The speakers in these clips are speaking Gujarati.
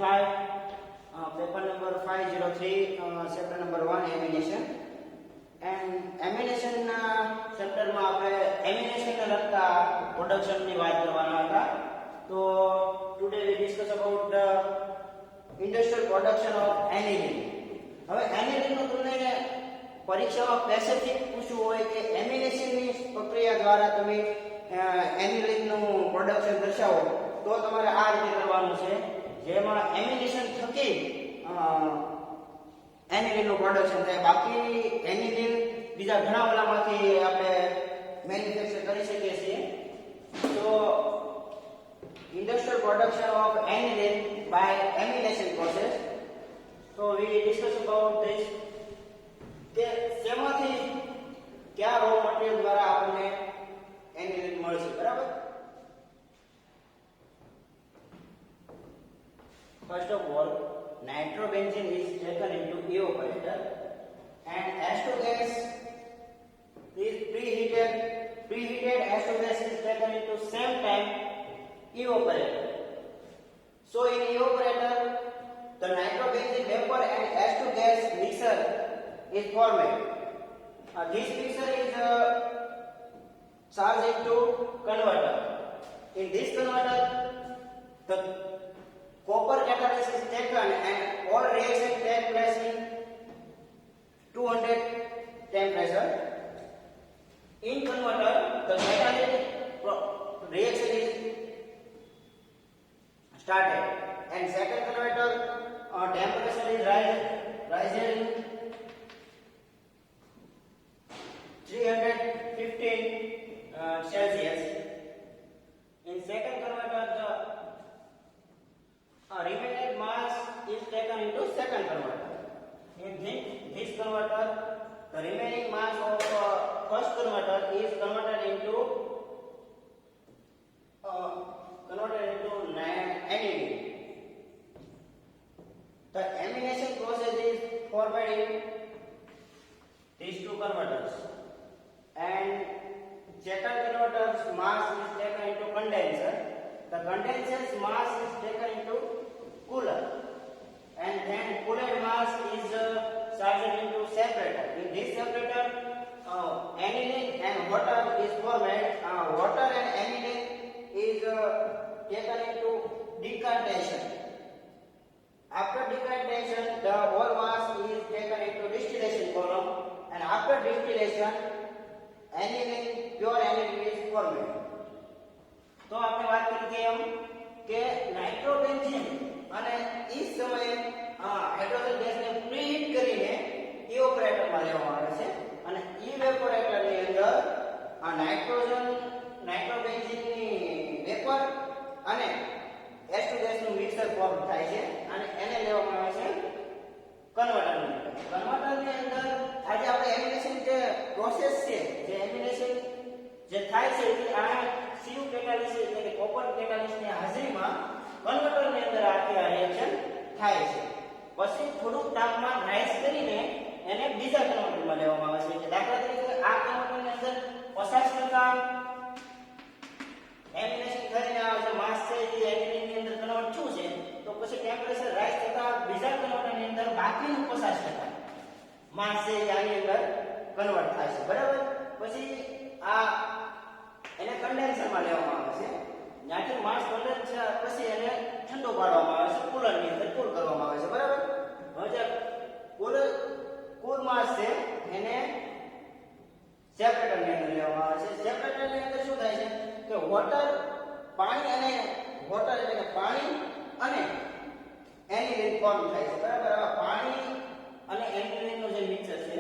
paper number 503, chapter number 1, ammunition. And ammunition chapter માં આપણે ammunition ને લગતા પ્રોડક્શન ની વાત કરવાના હતા. તો today we discuss about the industrial production of aniline. હવે aniline નું તમને પરીક્ષામાં સ્પેસિફિક પૂછવું હોય કે ammunition ની પ્રક્રિયા દ્વારા તમે aniline નું પ્રોડક્શન દર્શાવો તો તમારે આ રીતે કરવાનું છે, જેમાં ammunition થકી એનિલિન નું પ્રોડક્શન થાય. બાકી એનિલિન બીજા ઘણા ઓલામાંથી આપણે મેન્યુફેક્ચર કરી શકીએ છીએ. તો industrial production of aniline by amination process. તો વી ડિસ્કસ અબાઉટ ધીસ કે શેમાંથી કયા રો મટીરીયલ દ્વારા આપણને એનિલિન મળશે. બરાબર. First of all, nitrobenzene is taken into evaporator and H2 gas is preheated H2 gas is taken into same time evaporator. So in evaporator the nitrobenzene vapor and H2 gas mixture is formed. This mixture is charged into converter. In this converter the copper catalyst is taken and all reactions take place in 200 temperature. In converter, the catalytic reaction is started and second converter temperature is rising 315 Celsius. In second converter, the remaining mass is taken into second converter. In this converter, the remaining mass of first converter is converted into aniline. The amination process is formed in these two converters, and second converter's mass is taken into condenser. The condenser's mass is taken into cooler, and then cooled mass is charged into separator. In this separator, aniline and water is formed. Water and aniline is taken into decantation. After decantation, the whole mass is taken into distillation column, and after distillation, aniline, pure aniline is formed. તો આપણે વાત કરી કે એમ કે નાઇટ્રોબેન્ઝીન અને એ સમયે હાઇડ્રોજન ગેસને પ્રીહીટ કરીને ઇવેપોરેટરમાં લેવામાં આવે છે, અને ઇવેપોરેટરની અંદર આ નાઇટ્રોબેન્ઝીનની વેપર અને H2 ગેસનું મિક્સર ફોર્મ થાય છે, અને એને લેવામાં આવે છે કન્વર્ટરની અંદર. કન્વર્ટરની અંદર આજે આપણે એમિનેશન જે પ્રોસેસ છે, જે એમિનેશન જે થાય છે એ આ સીયુ કેટાલિસિસ એટલે કે કોપર કેટાલિસની હાજરીમાં કન્વર્ટરની અંદર આખી આ રિએક્શન થાય છે. પછી થોડુંક તાપમાન રાઈઝ કરીને એને બીજા કન્વર્ટરમાં લેવામાં આવે છે. કે દાખલા તરીકે આ કન્વર્ટરની અંદર 50% એમિનેશન થઈને આ જે માસ છે એ એનિલિનની અંદર કન્વર્ટ થયું છે, તો પછી ટેમ્પરેચર રાઈઝ થતા બીજા કન્વર્ટરની અંદર બાકીનું 50% માસ છે એ આની અંદર કન્વર્ટ થાય છે. બરાબર. પછી આ એને કન્ડેન્સરમાં લેવામાં આવે છે. જ્યાંથી માસ કન્ડેન્સ પછી એને ઠંડો પાડવામાં આવે છે, કુલરની અંદર કૂલ કરવામાં આવે છે. બરાબર. હવે જે કૂલ માસ છે એને સેપરેટરની અંદર લેવામાં આવે છે. સેપરેટરની અંદર શું થાય છે કે પાણી એટલે કે પાણી અને એનિલિન ફોર્મ થાય છે. બરાબર. હવે પાણી અને એનિલિનનું જે મિક્સર છે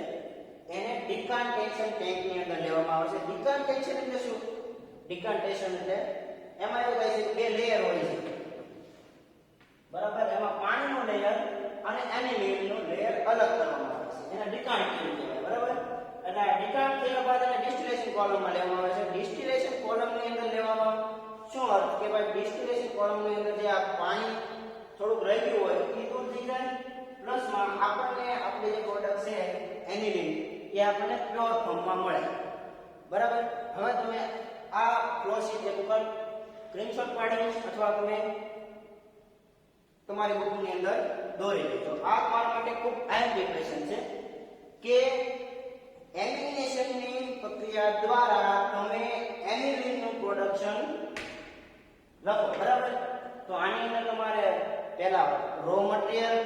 એને ડિકાન્ટેશન ટેન્કની અંદર લેવામાં આવે છે. ડિકાન્ટેશન એટલે શું? ડિકાન્ટેશન એટલે એમાં એવું થાય છે કે બે લેયર હોય છે. બરાબર. એમાં પાણીનું લેયર અને એનિલિનનું લેયર અલગ કરવામાં આવે છે, એને ડિકાન્ટેશન કહેવાય. બરાબર. એટલે ડિકાન્ટ થયા બાદ એને ડિસ્ટિલેશન કોલમમાં લેવામાં આવે છે. ડિસ્ટિલેશન કોલમની અંદર લેવામાં શું અર્થ કે ભાઈ ડિસ્ટિલેશન કોલમની અંદર જે આ પાણી થોડુંક રહી ગયું હોય એ દૂર થઈ જાય, પ્લસમાં આપણને આપણી જે પ્રોડક્ટ છે એનિલિન એ આપણને પ્યોર ફોર્મમાં મળે. બરાબર. હવે તમે આ ફ્લો શીટ એક ઉપર સ્ક્રીનશોટ પાડી અથવા તમે તમારી બુકની અંદર દોરી લેજો. આ તમારા માટે ખૂબ અહેમ ક્વેશ્ચન છે કે એલિમિનેશનની પ્રક્રિયા દ્વારા તમે એનિલિનનું પ્રોડક્શન લખો. બરાબર? તો આની અંદર તમારે પહેલા રો મટીરીયલ,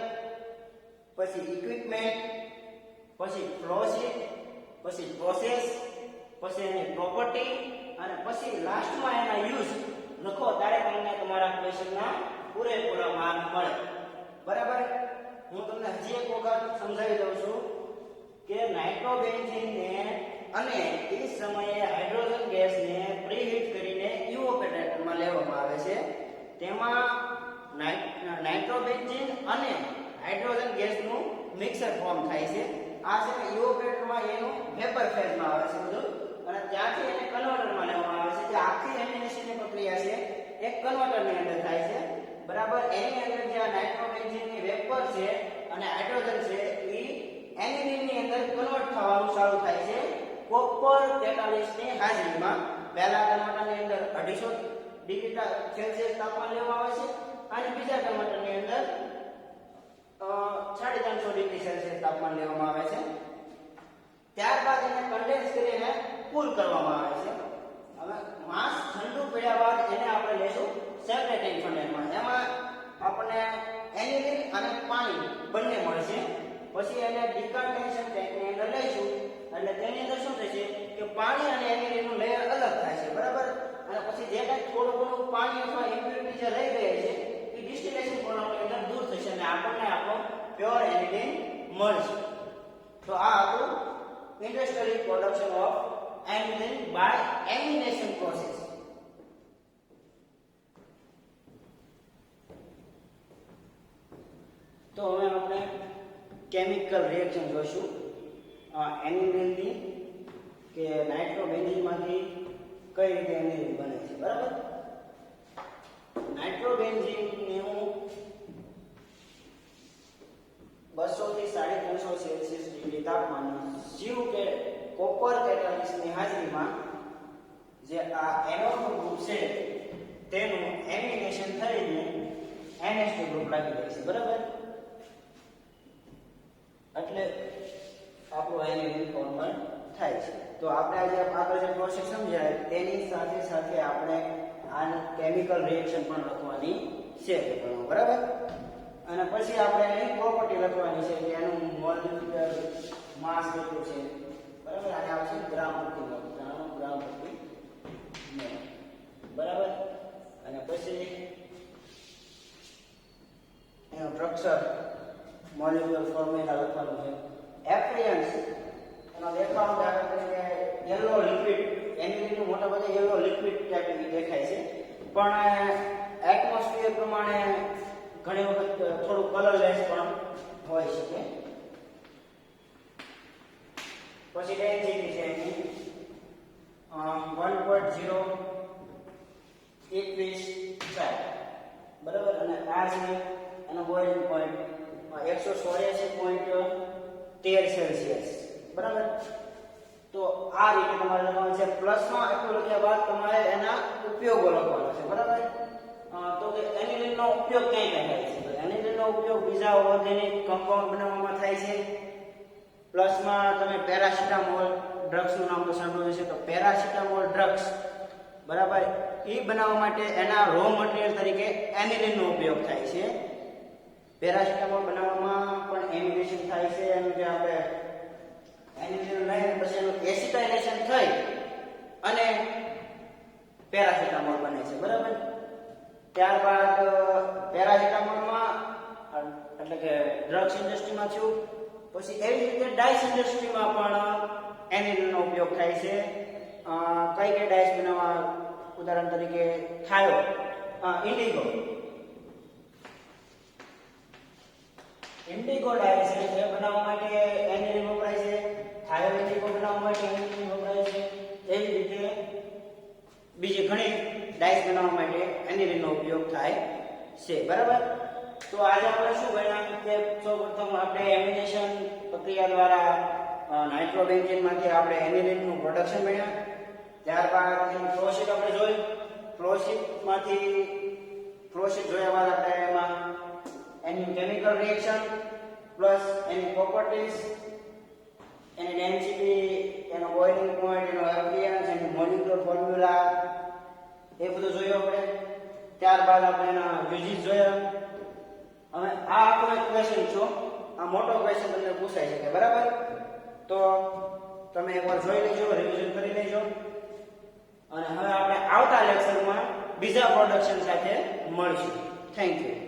પછી ઇક્વિપમેન્ટ, પછી ફ્લો શીટ, પછી પ્રોસેસ, પછી એની પ્રોપર્ટી અને પછી લાસ્ટમાં એના યુઝ લખો ત્યારે તમને તમારા ક્વેશ્ચનના પૂરેપૂરા માર્ક મળે. બરાબર? હું તમને હજી એક વખત સમજાવી દઉં છું કે નાઇટ્રોબેન્ઝીનને અને તે સમયે હાઇડ્રોજન ગેસને પ્રીહીટ કરીને ઇવોપરેટરમાં લેવામાં આવે છે. તેમાં નાઇટ્રોબેન્ઝીન અને હાઇડ્રોજન ગેસનું મિક્સર ફોર્મ થાય છે. આ છે ઇવોપરેટરમાં એનું વેપર ફેઝમાં આવે છે બધું, અને ત્યાંથી એને કન્વર્ટરમાં લેવામાં આવે છે. જે આખી એલિમિનેશનની પ્રક્રિયા છે એક કન્વર્ટરની અંદર થાય છે. બરાબર? એની અંદર જે નાઇટ્રોબેન્ઝીનની વેપર છે અને હાઇડ્રોજન છે એ એનિલિનની અંદર કન્વર્ટ થવાનું ચાલુ થાય છે કોપર કેટાલિસ્ટની હાજરીમાં. પહેલા કન્વર્ટરની અંદર 250 ડિગ્રી સેલ્સિયસ તાપમાન લેવામાં આવે છે અને બીજા કન્વર્ટરની અંદર 350 ડિગ્રી સેલ્સિયસ તાપમાન લેવામાં આવે છે. ત્યારબાદ એને કન્ડેન્સ કરીને કૂલ કરવામાં આવે છે. હવે માસ ઠંડુ પડ્યા બાદ એને આપણે લેશું સેપરેટિંગ ફર્નેસમાં. એમાં આપણને એનિલિન અને પાણી બંને મળશે. પછી એને ડિકન્ડેન્સેશન ટેન્કની અંદર લઈશું એટલે તેની અંદર શું થશે કે પાણી અને એનિલિનનું લેયર અલગ થાય છે. બરાબર? અને પછી જે કંઈ થોડું ઘણું પાણી અથવા ઇમ્પ્યુરિટી જે રહી ગઈ છે એ ડિસ્ટિલેશન કોલમની અંદર દૂર થશે અને આપણને આપણો પ્યોર એનિલિન મળશે. તો આ હતું industrial production of aniline by elimination process. તો હવે આપણે કેમિકલ રિએક્શન જોઈશું એનિલિનની કે નાઇટ્રોબેન્ઝીનમાંથી કઈ રીતે એનિલિન બને છે. બરાબર? નાઇટ્રોબેન્ઝીનનું 200 થી 350 સેલ્સિયસ ડિગ્રી તાપમાન જીવ કે કોપર કેટાલિસ્ટની હાજરીમાં જે આ એનોડ ગ્રુપ છે તેનું એમિનેશન થઈને NH2 ગ્રુપ લાગી જાય છે. બરાબર? એટલે આપણું એનિલિન ફોર્મ થાય છે. તો આપણે આજે આગળ જે પ્રોસેસ સમજાય તેની સાથે સાથે આપણે આ કેમિકલ રિએક્શન પણ લખવાની છે. બરાબર? અને પછી આપણે એની પ્રોપર્ટી લખવાની છે કે એનું મોલેક્યુલર માસ કેટલું છે. બરાબર? આને આવશે ગ્રામ પ્રતિ મોલ. ગ્રામ પ્રતિ મોલ. બરાબર? અને પછી એનો સ્ટ્રક્ચર મોલેક્યુલર ફોર્મ્યુલા લખવાનું છે. એપ્રિયન્સ એનો દેખાવ દાખલા તરીકે યલો લિક્વિડ, એનિલિનનું મોટા ભાગે યલો લિક્વિડ ટાઈપનું દેખાય છે, પણ એટમોસ્ફિયર પ્રમાણે ઘણી વખત થોડું કલરલેસ પણ હોઈ શકે. પછી ડેન્સિટી છે એની 1.021 બરાબર? અને આ છે એનો બોઇલિંગ પોઈન્ટ 184.13 સેલ્સિયસ. બરાબર? તો આ રીતે તમારે લખવાનું છે. પ્લસમાં એટલું લખ્યા બાદ તમારે એના ઉપયોગો લખવાના છે. બરાબર? તો કે એનિલિનનો ઉપયોગ ક્યાં થાય છે? તો એનિલિનનો ઉપયોગ બીજા ઓર્ગેનિક કમ્પાઉન્ડ બનાવવામાં થાય છે. પ્લસમાં તમે પેરાસિટામોલ ડ્રગ્સનું નામ તો સાંભળ્યું છે. તો પેરાસિટામોલ ડ્રગ્સ, બરાબર, એ બનાવવા માટે એના રો મટીરીયલ તરીકે એનિલિનનો ઉપયોગ થાય છે. પેરાસિટામોલ બનાવવામાં પણ એમિનેશન થાય છે. એનું જે આપણે એનિલિન લઈને પછી એનું એસિટાઇલેશન થઈ અને પેરાસિટામોલ બને છે. બરાબર? ત્યારબાદ પેરાસિટામોલમાં એટલે કે ડ્રગ્સ ઇન્ડસ્ટ્રીમાં થયું. પછી એવી રીતે ડાઇસ ઇન્ડસ્ટ્રીમાં પણ એનિલિનનો ઉપયોગ થાય છે. કઈ કઈ ડાઇસ બનાવવા? ઉદાહરણ તરીકે થાયો, ઇન્ડિગો ડાઇસ છે એ બનાવવા માટે એનિલિન વપરાય છે. થાયો ઇન્ડિગો બનાવવા માટે એનિલિન વપરાય છે. એવી રીતે બીજી ઘણી ડાઇસ બનાવવા માટે એનિલિનનો ઉપયોગ થાય છે. બરાબર? તો આજે આપણે શું ભણ્યા કે સૌપ્રથમ આપણે એમિનેશન પ્રક્રિયા દ્વારા નાઇટ્રોબેન્ઝીનમાંથી આપણે એનિલિનનું પ્રોડક્શન ભણ્યા. ત્યારબાદ એની ફ્લોશીટ આપણે જોઈ. ફ્લોશીટ જોયા બાદ આપણે એમાં એની કેમિકલ રિએક્શન પ્લસ એની પ્રોપર્ટીઝ, એની ડેન્સિટી, એનો બોઇલિંગ પોઈન્ટ, એનો એપ્લિયન્સ, એની મોલિક્યુલર ફોર્મ્યુલા એ બધું જોયું આપણે. ત્યારબાદ આપણે એના યુઝિસ જોયા. હવે આ આખો એક ક્વેશ્ચન છો, આ મોટો ક્વેશ્ચન તમને પૂછાઈ શકે, બરાબર? તો તમે એકવાર જોઈ લેજો, રિવિઝન કરી લેજો. અને હવે આપણે આવતા લેક્ચરમાં બીજા પ્રોડક્શન સાથે મળીશું. Thank you.